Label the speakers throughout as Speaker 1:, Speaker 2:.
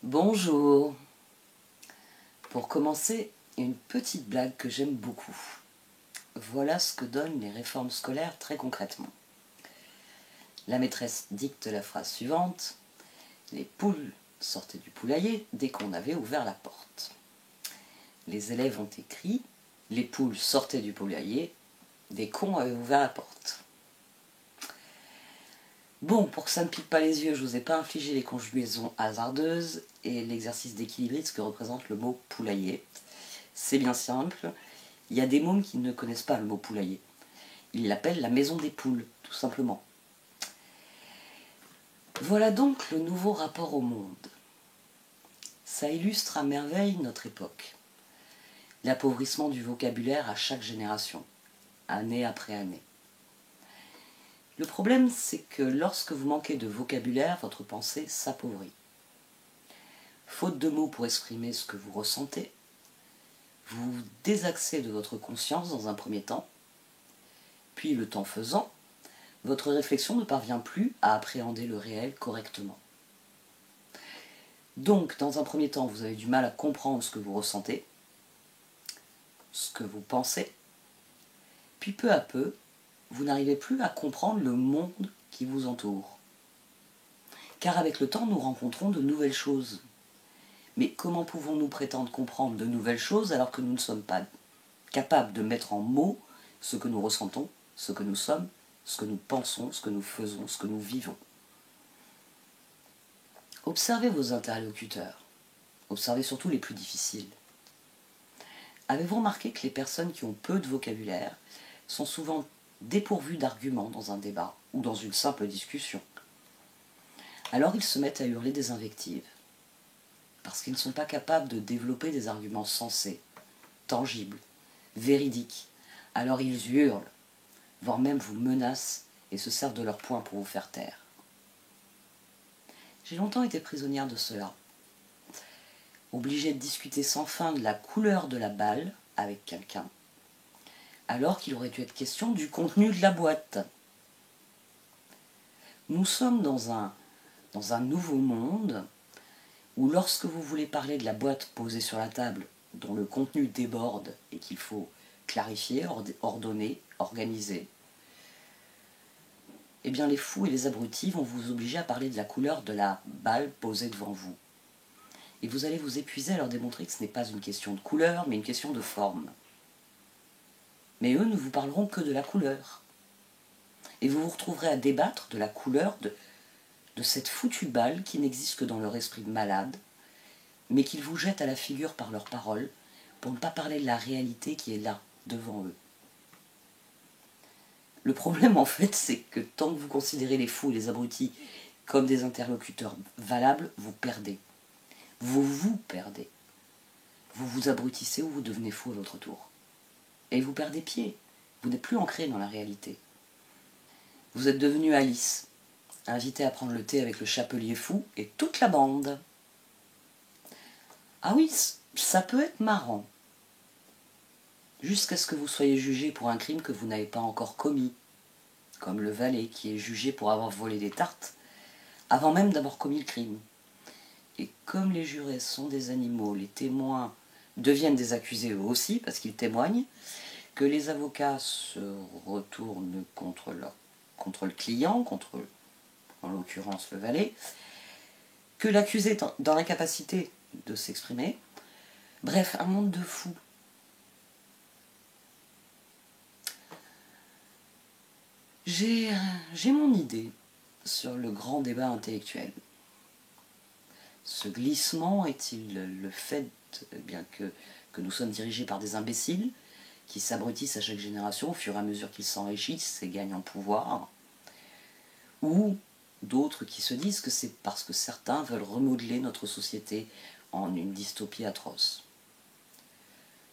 Speaker 1: Bonjour. Pour commencer, une petite blague que j'aime beaucoup. Voilà ce que donnent les réformes scolaires très concrètement. La maîtresse dicte la phrase suivante. Les poules sortaient du poulailler dès qu'on avait ouvert la porte. Les élèves ont écrit. Les poules sortaient du poulailler dès qu'on avait ouvert la porte. Bon, pour que ça ne pique pas les yeux, je ne vous ai pas infligé les conjugaisons hasardeuses et l'exercice d'équilibriste que représente le mot poulailler. C'est bien simple, il y a des mômes qui ne connaissent pas le mot poulailler. Ils l'appellent la maison des poules, tout simplement. Voilà donc le nouveau rapport au monde. Ça illustre à merveille notre époque. L'appauvrissement du vocabulaire à chaque génération, année après année. Le problème, c'est que lorsque vous manquez de vocabulaire, votre pensée s'appauvrit. Faute de mots pour exprimer ce que vous ressentez, vous vous désaxez de votre conscience dans un premier temps, puis le temps faisant, votre réflexion ne parvient plus à appréhender le réel correctement. Donc, dans un premier temps, vous avez du mal à comprendre ce que vous ressentez, ce que vous pensez, puis peu à peu, vous n'arrivez plus à comprendre le monde qui vous entoure. Car avec le temps, nous rencontrons de nouvelles choses. Mais comment pouvons-nous prétendre comprendre de nouvelles choses alors que nous ne sommes pas capables de mettre en mots ce que nous ressentons, ce que nous sommes, ce que nous pensons, ce que nous faisons, ce que nous vivons? Observez vos interlocuteurs. Observez surtout les plus difficiles. Avez-vous remarqué que les personnes qui ont peu de vocabulaire sont souvent dépourvues d'arguments dans un débat ou dans une simple discussion? Alors ils se mettent à hurler des invectives, parce qu'ils ne sont pas capables de développer des arguments sensés, tangibles, véridiques. Alors ils hurlent, voire même vous menacent et se servent de leurs poings pour vous faire taire. J'ai longtemps été prisonnière de cela, obligée de discuter sans fin de la couleur de la balle avec quelqu'un, alors qu'il aurait dû être question du contenu de la boîte. Nous sommes dans un nouveau monde où lorsque vous voulez parler de la boîte posée sur la table, dont le contenu déborde et qu'il faut clarifier, ordonner, organiser, eh bien les fous et les abrutis vont vous obliger à parler de la couleur de la balle posée devant vous. Et vous allez vous épuiser à leur démontrer que ce n'est pas une question de couleur, mais une question de forme. Mais eux ne vous parleront que de la couleur. Et vous vous retrouverez à débattre de la couleur de cette foutue balle qui n'existe que dans leur esprit malade, mais qu'ils vous jettent à la figure par leurs paroles, pour ne pas parler de la réalité qui est là, devant eux. Le problème, en fait, c'est que tant que vous considérez les fous et les abrutis comme des interlocuteurs valables, vous perdez. Vous vous perdez. Vous vous abrutissez ou vous devenez fou à votre tour. Et vous perdez pied. Vous n'êtes plus ancré dans la réalité. Vous êtes devenu Alice, invité à prendre le thé avec le chapelier fou et toute la bande. Ah oui, ça peut être marrant. Jusqu'à ce que vous soyez jugé pour un crime que vous n'avez pas encore commis, comme le valet qui est jugé pour avoir volé des tartes, avant même d'avoir commis le crime. Et comme les jurés sont des animaux, les témoins deviennent des accusés eux aussi, parce qu'ils témoignent, que les avocats se retournent contre le client, contre, en l'occurrence, le valet, que l'accusé est dans l'incapacité de s'exprimer. Bref, un monde de fous. J'ai mon idée sur le grand débat intellectuel. Ce glissement est-il le fait bien que nous sommes dirigés par des imbéciles qui s'abrutissent à chaque génération au fur et à mesure qu'ils s'enrichissent et gagnent en pouvoir, ou d'autres qui se disent que c'est parce que certains veulent remodeler notre société en une dystopie atroce.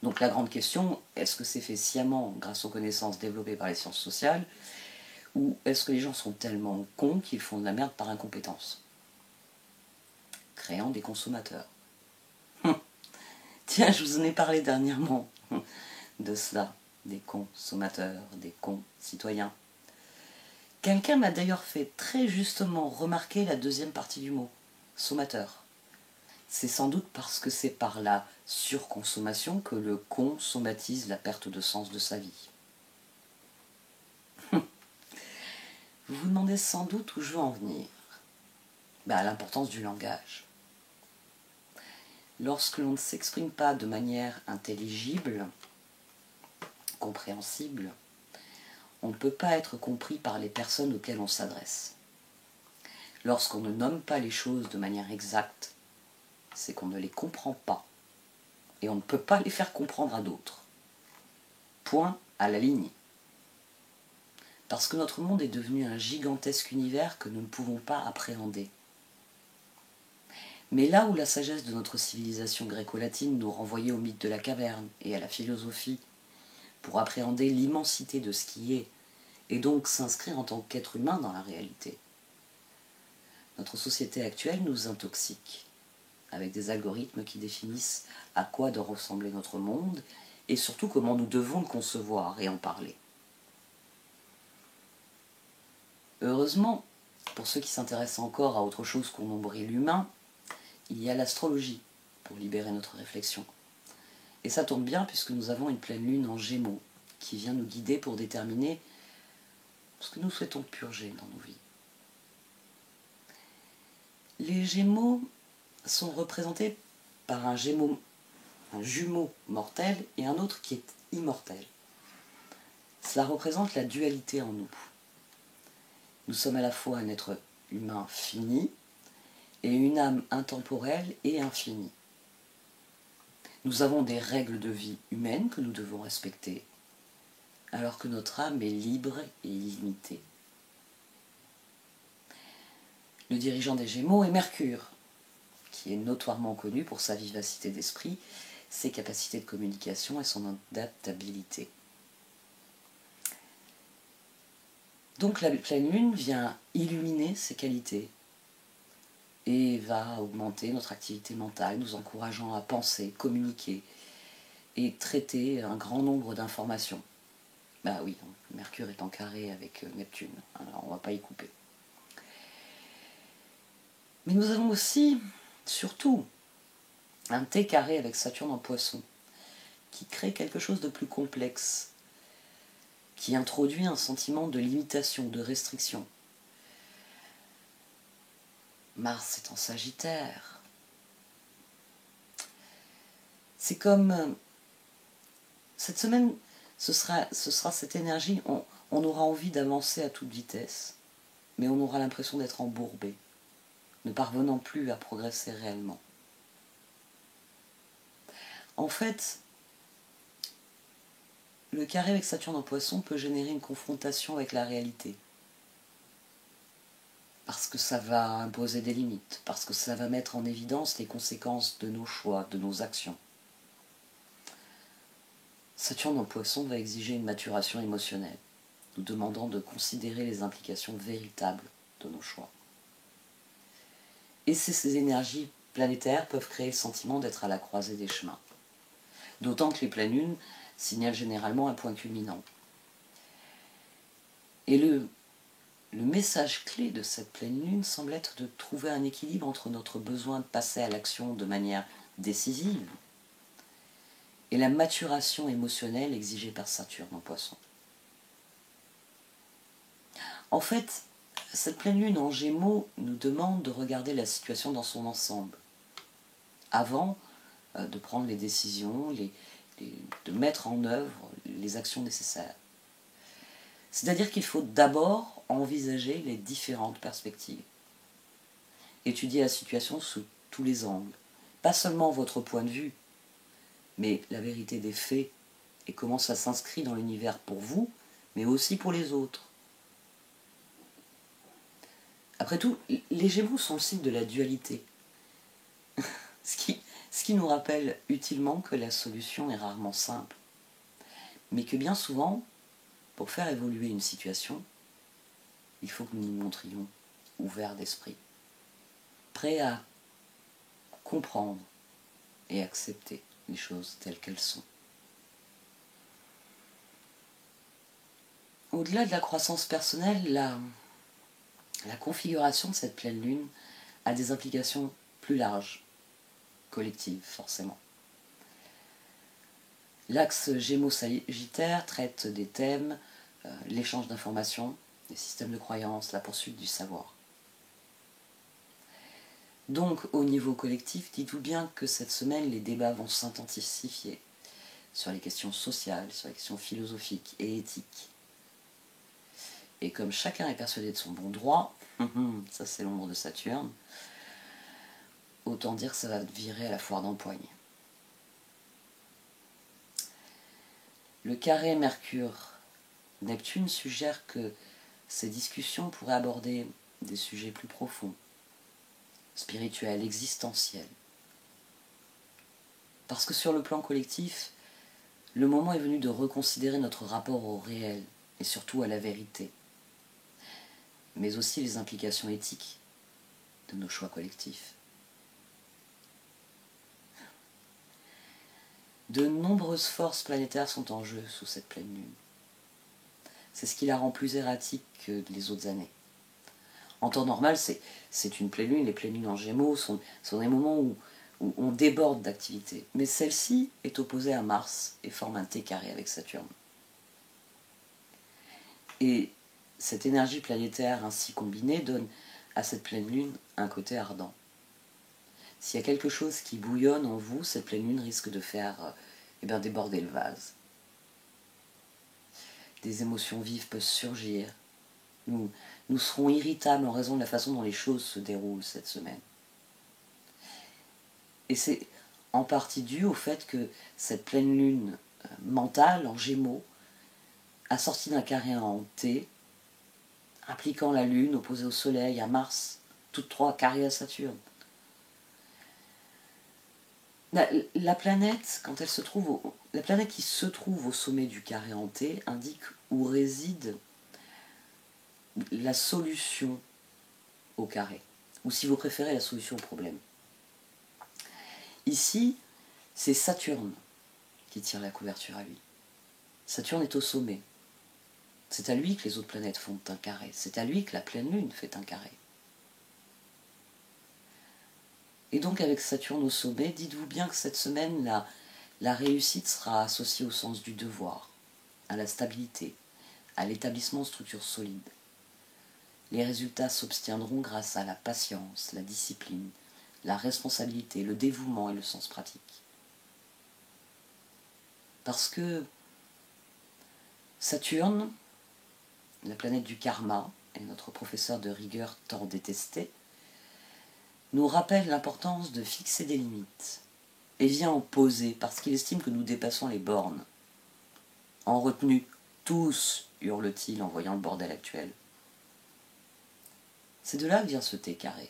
Speaker 1: Donc la grande question, est-ce que c'est fait sciemment grâce aux connaissances développées par les sciences sociales, ou est-ce que les gens sont tellement cons qu'ils font de la merde par incompétence, créant des consommateurs? Tiens, je vous en ai parlé dernièrement de cela, des consommateurs, des concitoyens. Quelqu'un m'a d'ailleurs fait très justement remarquer la deuxième partie du mot, sommateur. C'est sans doute parce que c'est par la surconsommation que le con somatise la perte de sens de sa vie. Vous vous demandez sans doute où je veux en venir. À l'importance du langage. Lorsque l'on ne s'exprime pas de manière intelligible, compréhensible, on ne peut pas être compris par les personnes auxquelles on s'adresse. Lorsqu'on ne nomme pas les choses de manière exacte, c'est qu'on ne les comprend pas. Et on ne peut pas les faire comprendre à d'autres. Point à la ligne. Parce que notre monde est devenu un gigantesque univers que nous ne pouvons pas appréhender. Mais là où la sagesse de notre civilisation gréco-latine nous renvoyait au mythe de la caverne et à la philosophie, pour appréhender l'immensité de ce qui est, et donc s'inscrire en tant qu'être humain dans la réalité, notre société actuelle nous intoxique, avec des algorithmes qui définissent à quoi doit ressembler notre monde, et surtout comment nous devons le concevoir et en parler. Heureusement, pour ceux qui s'intéressent encore à autre chose qu'au nombril humain, il y a l'astrologie pour libérer notre réflexion. Et ça tombe bien puisque nous avons une pleine lune en Gémeaux qui vient nous guider pour déterminer ce que nous souhaitons purger dans nos vies. Les Gémeaux sont représentés par un jumeau mortel et un autre qui est immortel. Cela représente la dualité en nous. Nous sommes à la fois un être humain fini et une âme intemporelle et infinie. Nous avons des règles de vie humaines que nous devons respecter, alors que notre âme est libre et illimitée. Le dirigeant des Gémeaux est Mercure, qui est notoirement connu pour sa vivacité d'esprit, ses capacités de communication et son adaptabilité. Donc la pleine lune vient illuminer ces qualités et va augmenter notre activité mentale, nous encourageant à penser, communiquer et traiter un grand nombre d'informations. Oui, Mercure est en carré avec Neptune, alors on ne va pas y couper. Mais nous avons aussi, surtout, un T carré avec Saturne en Poisson, qui crée quelque chose de plus complexe, qui introduit un sentiment de limitation, de restriction. Mars est en Sagittaire. C'est comme cette semaine, ce sera cette énergie, on aura envie d'avancer à toute vitesse, mais on aura l'impression d'être embourbé, ne parvenant plus à progresser réellement. En fait, le carré avec Saturne en Poisson peut générer une confrontation avec la réalité. Parce que ça va imposer des limites, parce que ça va mettre en évidence les conséquences de nos choix, de nos actions. Saturne en Poisson va exiger une maturation émotionnelle, nous demandant de considérer les implications véritables de nos choix. Et ces énergies planétaires peuvent créer le sentiment d'être à la croisée des chemins. D'autant que les pleines lunes signalent généralement un point culminant. Et le message clé de cette pleine lune semble être de trouver un équilibre entre notre besoin de passer à l'action de manière décisive et la maturation émotionnelle exigée par Saturne en Poisson. En fait, cette pleine lune en Gémeaux nous demande de regarder la situation dans son ensemble, avant de prendre les décisions, de mettre en œuvre les actions nécessaires. C'est-à-dire qu'il faut d'abord envisager les différentes perspectives, étudier la situation sous tous les angles, pas seulement votre point de vue, mais la vérité des faits et comment ça s'inscrit dans l'univers pour vous, mais aussi pour les autres. Après tout, les Gémeaux sont le signe de la dualité, ce qui nous rappelle utilement que la solution est rarement simple, mais que bien souvent, pour faire évoluer une situation, il faut que nous nous montrions ouverts d'esprit, prêts à comprendre et accepter les choses telles qu'elles sont. Au-delà de la croissance personnelle, la configuration de cette pleine lune a des implications plus larges. collective, forcément. L'axe Gémeaux-Sagittaire traite des thèmes, l'échange d'informations, les systèmes de croyances, la poursuite du savoir. Donc, au niveau collectif, dites-vous bien que cette semaine, les débats vont s'intensifier sur les questions sociales, sur les questions philosophiques et éthiques. Et comme chacun est persuadé de son bon droit, ça c'est l'ombre de Saturne, autant dire que ça va virer à la foire d'empoigne. Le carré Mercure-Neptune suggère que ces discussions pourraient aborder des sujets plus profonds, spirituels, existentiels. Parce que sur le plan collectif, le moment est venu de reconsidérer notre rapport au réel et surtout à la vérité, mais aussi les implications éthiques de nos choix collectifs. De nombreuses forces planétaires sont en jeu sous cette pleine lune. C'est ce qui la rend plus erratique que les autres années. En temps normal, c'est une pleine lune. Les pleines lunes en Gémeaux sont des moments où on déborde d'activité. Mais celle-ci est opposée à Mars et forme un T carré avec Saturne. Et cette énergie planétaire ainsi combinée donne à cette pleine lune un côté ardent. S'il y a quelque chose qui bouillonne en vous, cette pleine lune risque de faire déborder le vase. Des émotions vives peuvent surgir. Nous serons irritables en raison de la façon dont les choses se déroulent cette semaine. Et c'est en partie dû au fait que cette pleine lune mentale en Gémeaux, assortie d'un carré en T, impliquant la Lune opposée au Soleil, à Mars, toutes trois carrées à Saturne. La planète, quand elle se trouve la planète qui se trouve au sommet du carré en T indique où réside la solution au carré, ou si vous préférez la solution au problème. Ici, c'est Saturne qui tire la couverture à lui. Saturne est au sommet. C'est à lui que les autres planètes font un carré. C'est à lui que la pleine lune fait un carré. Et donc avec Saturne au sommet, dites-vous bien que cette semaine, la réussite sera associée au sens du devoir, à la stabilité, à l'établissement de structures solides. Les résultats s'obtiendront grâce à la patience, la discipline, la responsabilité, le dévouement et le sens pratique. Parce que Saturne, la planète du karma, et notre professeur de rigueur tant détesté, nous rappelle l'importance de fixer des limites et vient en poser parce qu'il estime que nous dépassons les bornes. En retenue, tous, hurle-t-il en voyant le bordel actuel. C'est de là que vient ce T carré.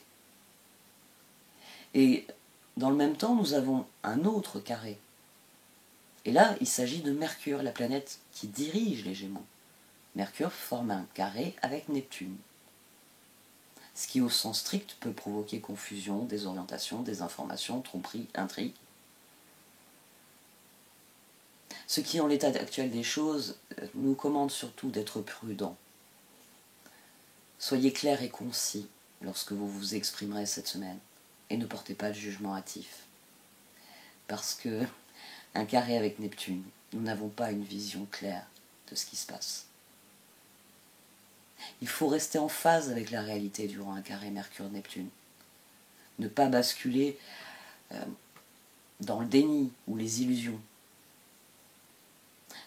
Speaker 1: Et dans le même temps, nous avons un autre carré. Et là, il s'agit de Mercure, la planète qui dirige les Gémeaux. Mercure forme un carré avec Neptune. Ce qui, au sens strict, peut provoquer confusion, désorientation, désinformation, tromperie, intrigue. Ce qui, en l'état actuel des choses, nous commande surtout d'être prudents. Soyez clairs et concis lorsque vous vous exprimerez cette semaine et ne portez pas de jugement hâtif. Parce que un carré avec Neptune, nous n'avons pas une vision claire de ce qui se passe. Il faut rester en phase avec la réalité durant un carré Mercure-Neptune. Ne pas basculer dans le déni ou les illusions.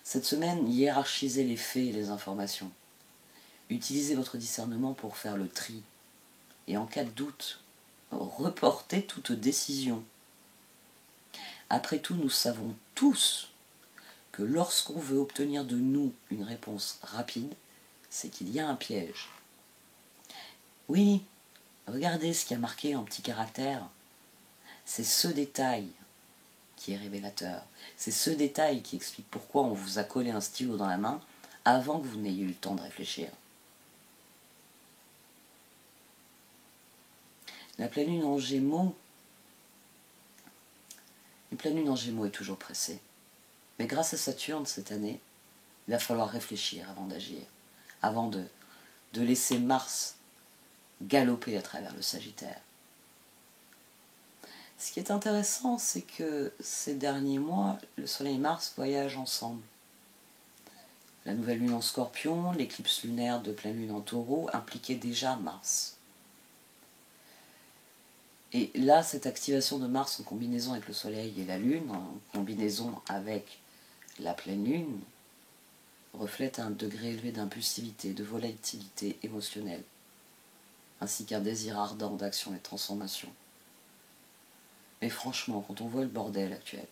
Speaker 1: Cette semaine, hiérarchisez les faits et les informations. Utilisez votre discernement pour faire le tri. Et en cas de doute, reportez toute décision. Après tout, nous savons tous que lorsqu'on veut obtenir de nous une réponse rapide, c'est qu'il y a un piège. Oui, regardez ce qui a marqué en petits caractères. C'est ce détail qui est révélateur. C'est ce détail qui explique pourquoi on vous a collé un stylo dans la main avant que vous n'ayez eu le temps de réfléchir. La pleine lune en Gémeaux, est toujours pressée. Mais grâce à Saturne cette année, il va falloir réfléchir avant d'agir, avant de laisser Mars galoper à travers le Sagittaire. Ce qui est intéressant, c'est que ces derniers mois, le Soleil et Mars voyagent ensemble. La nouvelle lune en Scorpion, l'éclipse lunaire de pleine lune en Taureau impliquait déjà Mars. Et là, cette activation de Mars en combinaison avec le Soleil et la Lune, en combinaison avec la pleine Lune, reflète un degré élevé d'impulsivité, de volatilité émotionnelle, ainsi qu'un désir ardent d'action et de transformation. Mais franchement, quand on voit le bordel actuel,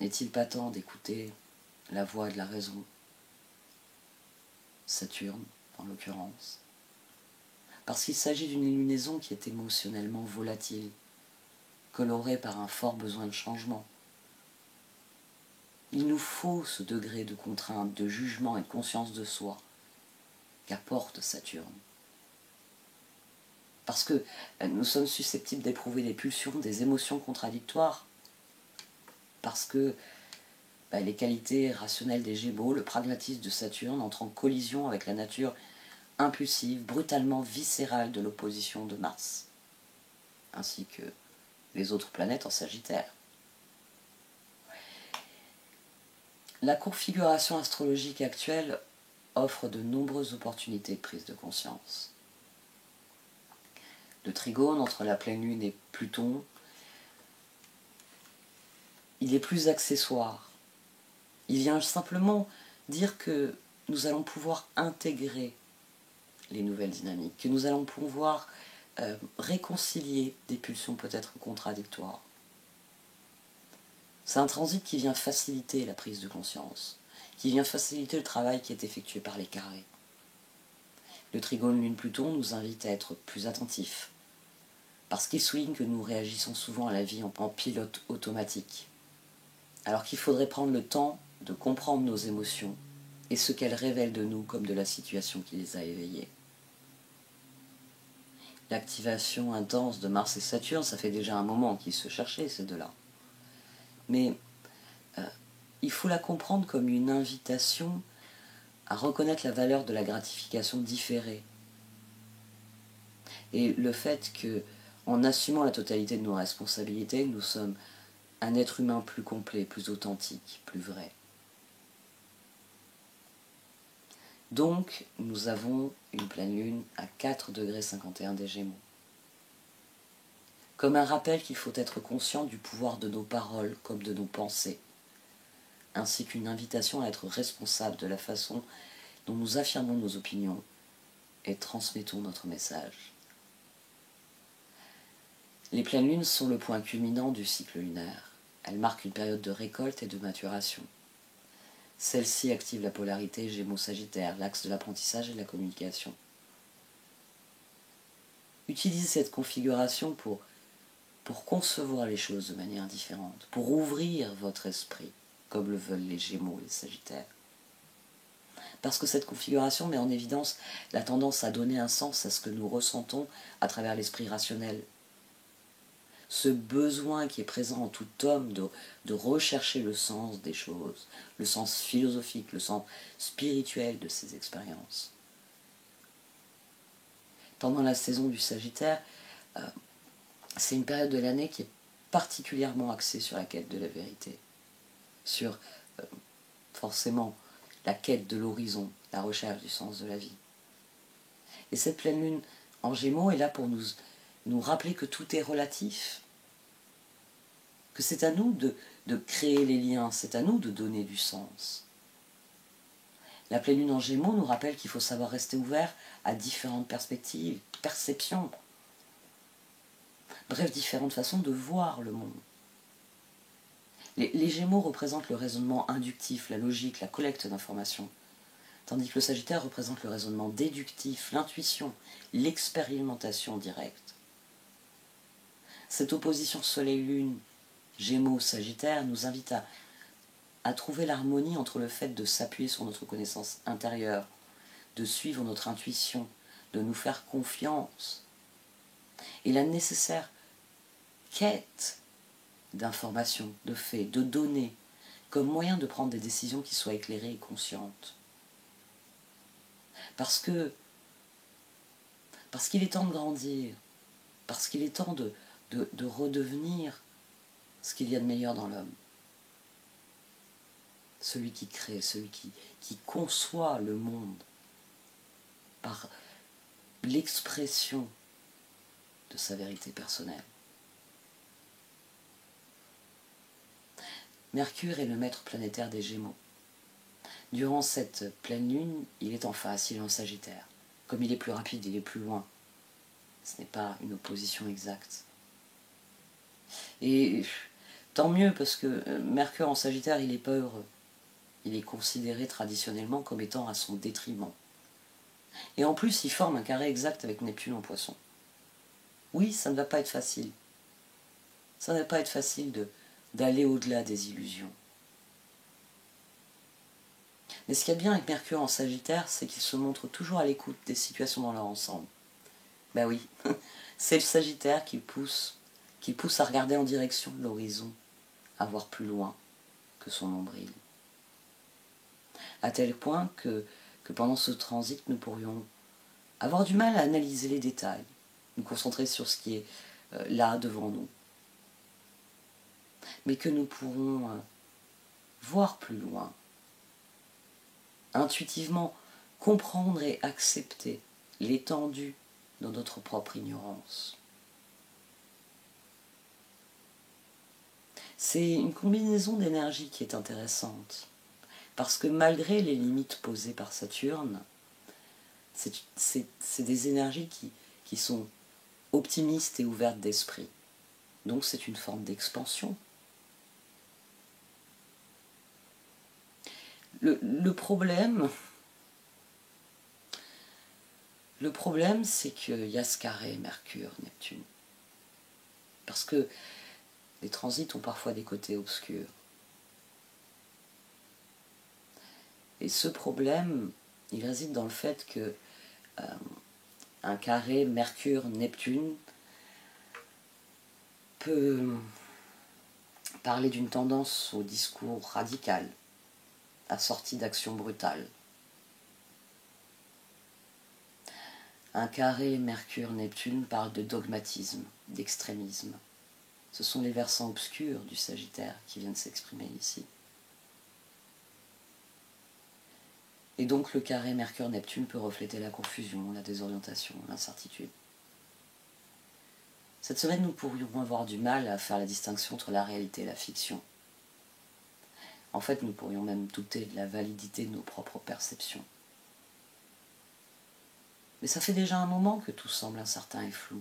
Speaker 1: n'est-il pas temps d'écouter la voix de la raison, Saturne en l'occurrence, parce qu'il s'agit d'une lunaison qui est émotionnellement volatile, colorée par un fort besoin de changement. Il nous faut ce degré de contrainte, de jugement et de conscience de soi qu'apporte Saturne. Parce que nous sommes susceptibles d'éprouver des pulsions, des émotions contradictoires, parce que les qualités rationnelles des Gémeaux, le pragmatisme de Saturne entre en collision avec la nature impulsive, brutalement viscérale de l'opposition de Mars, ainsi que les autres planètes en Sagittaire. La configuration astrologique actuelle offre de nombreuses opportunités de prise de conscience. Le trigone entre la pleine lune et Pluton, il est plus accessoire. Il vient simplement dire que nous allons pouvoir intégrer les nouvelles dynamiques, que nous allons pouvoir réconcilier des pulsions peut-être contradictoires. C'est un transit qui vient faciliter la prise de conscience, qui vient faciliter le travail qui est effectué par les carrés. Le trigone Lune-Pluton nous invite à être plus attentifs, parce qu'il souligne que nous réagissons souvent à la vie en pilote automatique, alors qu'il faudrait prendre le temps de comprendre nos émotions et ce qu'elles révèlent de nous comme de la situation qui les a éveillées. L'activation intense de Mars et Saturne, ça fait déjà un moment qu'ils se cherchaient, ces deux-là. Mais il faut la comprendre comme une invitation à reconnaître la valeur de la gratification différée. Et le fait que, en assumant la totalité de nos responsabilités, nous sommes un être humain plus complet, plus authentique, plus vrai. Donc, nous avons une pleine lune à 4,51 des Gémeaux. Comme un rappel qu'il faut être conscient du pouvoir de nos paroles comme de nos pensées, ainsi qu'une invitation à être responsable de la façon dont nous affirmons nos opinions et transmettons notre message. Les pleines lunes sont le point culminant du cycle lunaire. Elles marquent une période de récolte et de maturation. Celle-ci active la polarité Gémeaux-Sagittaire, l'axe de l'apprentissage et de la communication. Utilisez cette configuration pour concevoir les choses de manière différente, pour ouvrir votre esprit, comme le veulent les Gémeaux et les Sagittaires. Parce que cette configuration met en évidence la tendance à donner un sens à ce que nous ressentons à travers l'esprit rationnel. Ce besoin qui est présent en tout homme de rechercher le sens des choses, le sens philosophique, le sens spirituel de ces expériences. Pendant la saison du Sagittaire, c'est une période de l'année qui est particulièrement axée sur la quête de la vérité, sur forcément la quête de l'horizon, la recherche du sens de la vie. Et cette pleine lune en Gémeaux est là pour nous rappeler que tout est relatif, que c'est à nous de créer les liens, c'est à nous de donner du sens. La pleine lune en Gémeaux nous rappelle qu'il faut savoir rester ouvert à différentes perspectives, perceptions, bref, différentes façons de voir le monde. Les Gémeaux représentent le raisonnement inductif, la logique, la collecte d'informations, tandis que le Sagittaire représente le raisonnement déductif, l'intuition, l'expérimentation directe. Cette opposition Soleil-Lune, Gémeaux-Sagittaire nous invite à trouver l'harmonie entre le fait de s'appuyer sur notre connaissance intérieure, de suivre notre intuition, de nous faire confiance, et la nécessaire quête d'informations, de faits, de données, comme moyen de prendre des décisions qui soient éclairées et conscientes. Parce qu'il est temps de grandir, parce qu'il est temps de de redevenir ce qu'il y a de meilleur dans l'homme. Celui qui crée, celui qui conçoit le monde par l'expression de sa vérité personnelle. Mercure est le maître planétaire des Gémeaux. Durant cette pleine lune, il est en face, il est en Sagittaire. Comme il est plus rapide, il est plus loin. Ce n'est pas une opposition exacte. Et tant mieux, parce que Mercure en Sagittaire, il n'est pas heureux. Il est considéré traditionnellement comme étant à son détriment. Et en plus, il forme un carré exact avec Neptune en Poisson. Oui, ça ne va pas être facile. Ça ne va pas être facile d'aller au-delà des illusions. Mais ce qu'il y a de bien avec Mercure en Sagittaire, c'est qu'il se montre toujours à l'écoute des situations dans leur ensemble. Ben oui, c'est le Sagittaire qui pousse à regarder en direction de l'horizon, à voir plus loin que son nombril. À tel point que pendant ce transit, nous pourrions avoir du mal à analyser les détails, nous concentrer sur ce qui est là devant nous. Mais que nous pourrons voir plus loin, intuitivement comprendre et accepter l'étendue de notre propre ignorance. C'est une combinaison d'énergie qui est intéressante, parce que malgré les limites posées par Saturne, c'est des énergies qui sont optimistes et ouvertes d'esprit. Donc c'est une forme d'expansion. Le problème, c'est qu'il y a ce carré Mercure-Neptune. Parce que les transits ont parfois des côtés obscurs. Et ce problème, il réside dans le fait que un carré Mercure-Neptune peut parler d'une tendance au discours radical, assorti d'actions brutales. Un carré Mercure-Neptune parle de dogmatisme, d'extrémisme. Ce sont les versants obscurs du Sagittaire qui viennent s'exprimer ici. Et donc le carré Mercure-Neptune peut refléter la confusion, la désorientation, l'incertitude. Cette semaine, nous pourrions avoir du mal à faire la distinction entre la réalité et la fiction. En fait, nous pourrions même douter de la validité de nos propres perceptions. Mais ça fait déjà un moment que tout semble incertain et flou.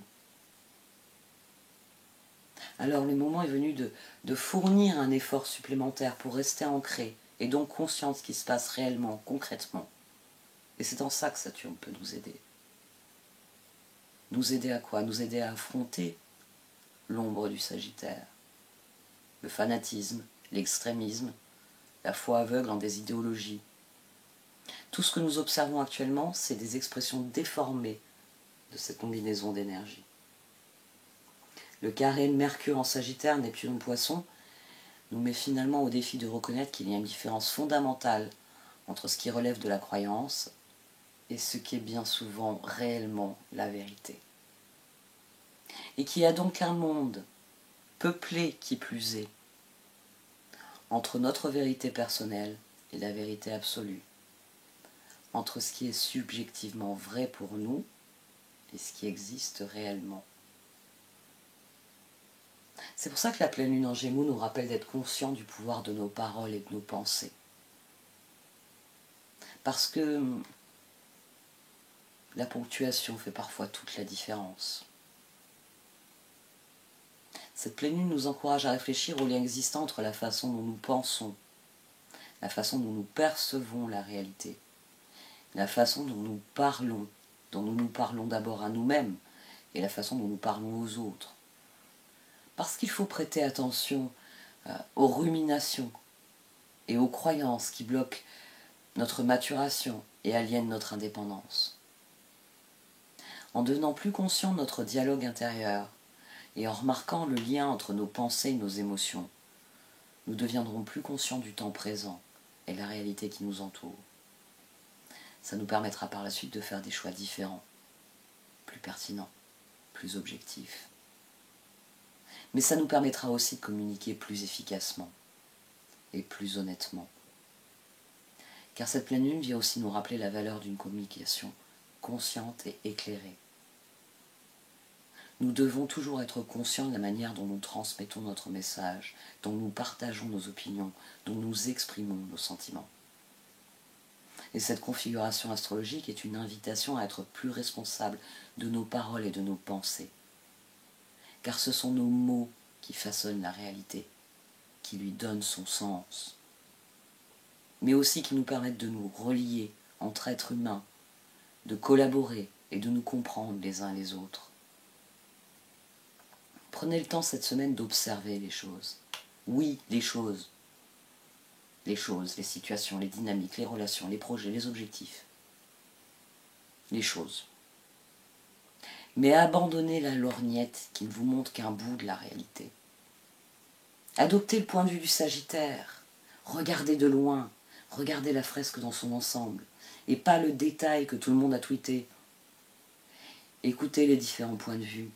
Speaker 1: Alors le moment est venu de fournir un effort supplémentaire pour rester ancré et donc conscient de ce qui se passe réellement, concrètement. Et c'est en ça que Saturne peut nous aider. Nous aider à quoi? Nous aider à affronter l'ombre du Sagittaire, le fanatisme, l'extrémisme, la foi aveugle en des idéologies. Tout ce que nous observons actuellement, c'est des expressions déformées de cette combinaison d'énergie. Le carré de Mercure en Sagittaire, Neptune en Poisson, nous met finalement au défi de reconnaître qu'il y a une différence fondamentale entre ce qui relève de la croyance et ce qui est bien souvent réellement la vérité. Et qu'il y a donc un monde peuplé qui plus est entre notre vérité personnelle et la vérité absolue, entre ce qui est subjectivement vrai pour nous et ce qui existe réellement. C'est pour ça que la pleine lune en Gémeaux nous rappelle d'être conscients du pouvoir de nos paroles et de nos pensées. Parce que la ponctuation fait parfois toute la différence. Cette pleine lune nous encourage à réfléchir au lien existant entre la façon dont nous pensons, la façon dont nous percevons la réalité, la façon dont nous parlons d'abord à nous-mêmes et la façon dont nous parlons aux autres. Parce qu'il faut prêter attention aux ruminations et aux croyances qui bloquent notre maturation et aliènent notre indépendance. En devenant plus conscient de notre dialogue intérieur et en remarquant le lien entre nos pensées et nos émotions, nous deviendrons plus conscients du temps présent et la réalité qui nous entoure. Ça nous permettra par la suite de faire des choix différents, plus pertinents, plus objectifs. Mais ça nous permettra aussi de communiquer plus efficacement et plus honnêtement. Car cette pleine lune vient aussi nous rappeler la valeur d'une communication consciente et éclairée. Nous devons toujours être conscients de la manière dont nous transmettons notre message, dont nous partageons nos opinions, dont nous exprimons nos sentiments. Et cette configuration astrologique est une invitation à être plus responsable de nos paroles et de nos pensées. Car ce sont nos mots qui façonnent la réalité, qui lui donnent son sens, mais aussi qui nous permettent de nous relier entre êtres humains, de collaborer et de nous comprendre les uns les autres. Prenez le temps cette semaine d'observer les choses. Oui, les choses, les situations, les dynamiques, les relations, les projets, les objectifs. Les choses. Mais abandonnez la lorgnette qui ne vous montre qu'un bout de la réalité. Adoptez le point de vue du Sagittaire. Regardez de loin. Regardez la fresque dans son ensemble. Et pas le détail que tout le monde a tweeté. Écoutez les différents points de vue.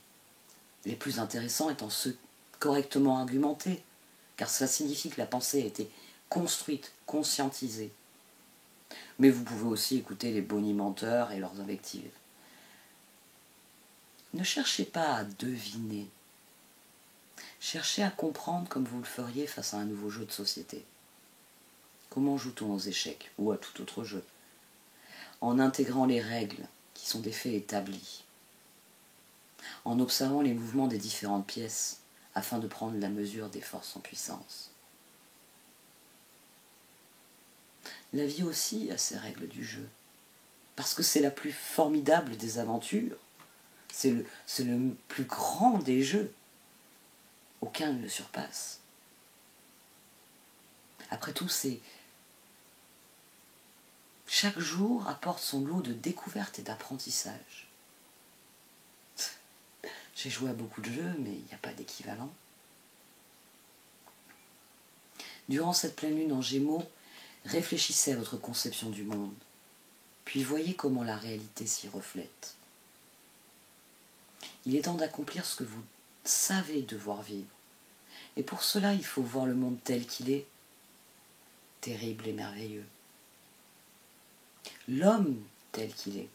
Speaker 1: Les plus intéressants étant ceux correctement argumentés. Car cela signifie que la pensée a été construite, conscientisée. Mais vous pouvez aussi écouter les bonimenteurs et leurs invectives. Ne cherchez pas à deviner. Cherchez à comprendre comme vous le feriez face à un nouveau jeu de société. Comment joue-t-on aux échecs ou à tout autre jeu? En intégrant les règles qui sont des faits établis. En observant les mouvements des différentes pièces afin de prendre la mesure des forces en puissance. La vie aussi a ses règles du jeu. Parce que c'est la plus formidable des aventures. C'est le plus grand des jeux. Aucun ne le surpasse. Après tout, chaque jour apporte son lot de découvertes et d'apprentissage. J'ai joué à beaucoup de jeux, mais il n'y a pas d'équivalent. Durant cette pleine lune en Gémeaux, réfléchissez à votre conception du monde, puis voyez comment la réalité s'y reflète. Il est temps d'accomplir ce que vous savez devoir vivre. Et pour cela, il faut voir le monde tel qu'il est, terrible et merveilleux. L'homme tel qu'il est,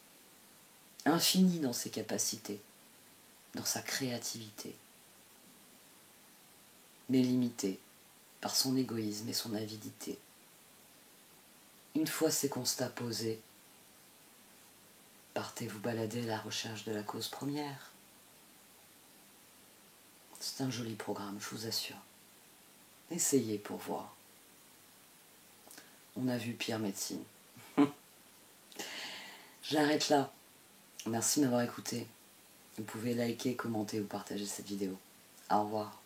Speaker 1: infini dans ses capacités, dans sa créativité, mais limité par son égoïsme et son avidité. Une fois ces constats posés, partez vous balader à la recherche de la cause première. C'est un joli programme, je vous assure. Essayez pour voir. On a vu pire médecine. J'arrête là. Merci de m'avoir écouté. Vous pouvez liker, commenter ou partager cette vidéo. Au revoir.